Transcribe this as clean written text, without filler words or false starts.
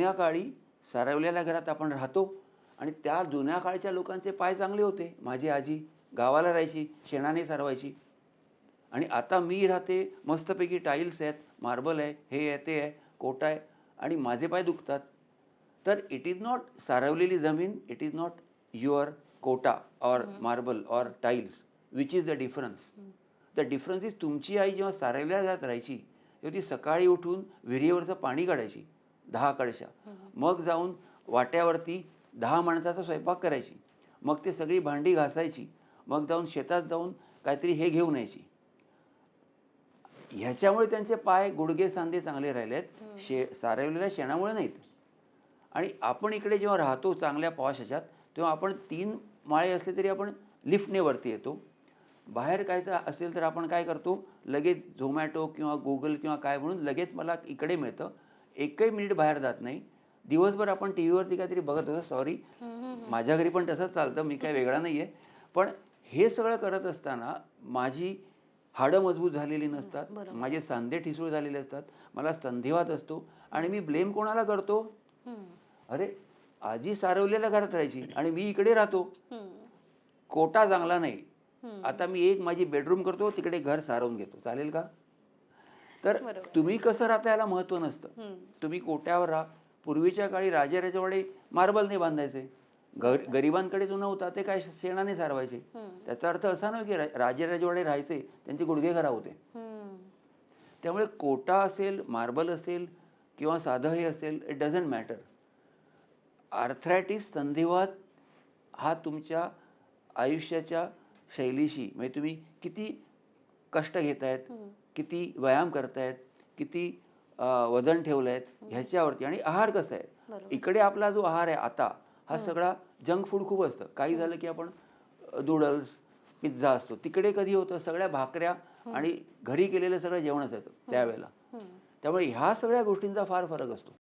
जुन्या काळी सारवलेल्या घरात आपण राहतो आणि त्या जुन्या काळच्या लोकांचे पाय चांगले होते. माझी आजी गावाला राहायची, शेणाने सारवायची. आणि आता मी राहते, मस्तपैकी टाईल्स आहेत, मार्बल आहे, हे आहे, ते आहे, कोटा आहे आणि माझे पाय दुखतात. तर इट इज नॉट सारवलेली जमीन, it is not your Kota or marble or tiles which is the difference. The difference is तुमची आई जेव्हा सारवल्या घरात राहायची तेव्हा ती सकाळी उठून विहिरीवरचं पाणी काढायची 10 कळशा. मग जाऊन वाट्यावरती 10 माणसाचा स्वयंपाक करायची. मग ते सगळी भांडी घासायची. मग जाऊन शेतात जाऊन काहीतरी हे घेऊन यायची. ह्याच्यामुळे त्यांचे पाय, गुडघे, सांधे चांगले राहिलेत. सारवलेल्या शेणामुळे नाहीत. आणि आपण इकडे जेव्हा राहतो चांगल्या पॉश ह्याच्यात, तेव्हा आपण 3 माळे असले तरी आपण लिफ्टने वरती येतो. बाहेर कायचं असेल तर आपण काय करतो, लगेच झोमॅटो किंवा Google किंवा काय म्हणून लगेच मला इकडे मिळतं. एकही मिनिट बाहेर जात नाही. दिवसभर आपण टी व्हीवरती काहीतरी बघत होतो. सॉरी, माझ्या घरी पण तसंच चालतं, मी काय वेगळा नाही आहे. पण हे सगळं करत असताना माझी हाडं मजबूत झालेली नसतात, माझे सांधे ठिसूळ झालेले असतात, मला संधिवात असतो आणि मी ब्लेम कोणाला करतो? अरे, आजी सारवलेल्या घरात राहायची आणि मी इकडे राहतो. कोटा चांगला नाही. आता मी एक माझी बेडरूम करतो, तिकडे घर सारवून घेतो. चालेल का? तर तुम्ही कसं राहता याला महत्त्व नसतं. तुम्ही कोट्यावर राहा. पूर्वीच्या काळी राजे-रजवाडे मार्बलने बांधायचे. गरिबांकडे जो नव्हता ते काय शेणाने सारवायचे. त्याचा अर्थ असा नाही की राजे-रजवाडे राहायचे, त्यांचे गुडघे खराब होते. त्यामुळे कोटा असेल, मार्बल असेल किंवा साधं हे असेल, इट डझंट मॅटर. आर्थरायटिस, संधिवात हा तुमच्या आयुष्याच्या शैलीशी, म्हणजे तुम्ही किती कष्ट घेतायत, किती व्यायाम करतायत, किती वजन ठेवलं आहे ह्याच्यावरती आणि आहार कसा आहे. इकडे आपला जो आहार आहे आता, हा सगळा जंक फूड खूप असतं. काही झालं की आपण नूडल्स, पिझ्झा असतो. तिकडे कधी होतं, सगळ्या भाकऱ्या आणि घरी केलेलं सगळं जेवण असायचं त्यावेळेला. त्यामुळे ह्या सगळ्या गोष्टींचा फार फरक असतो.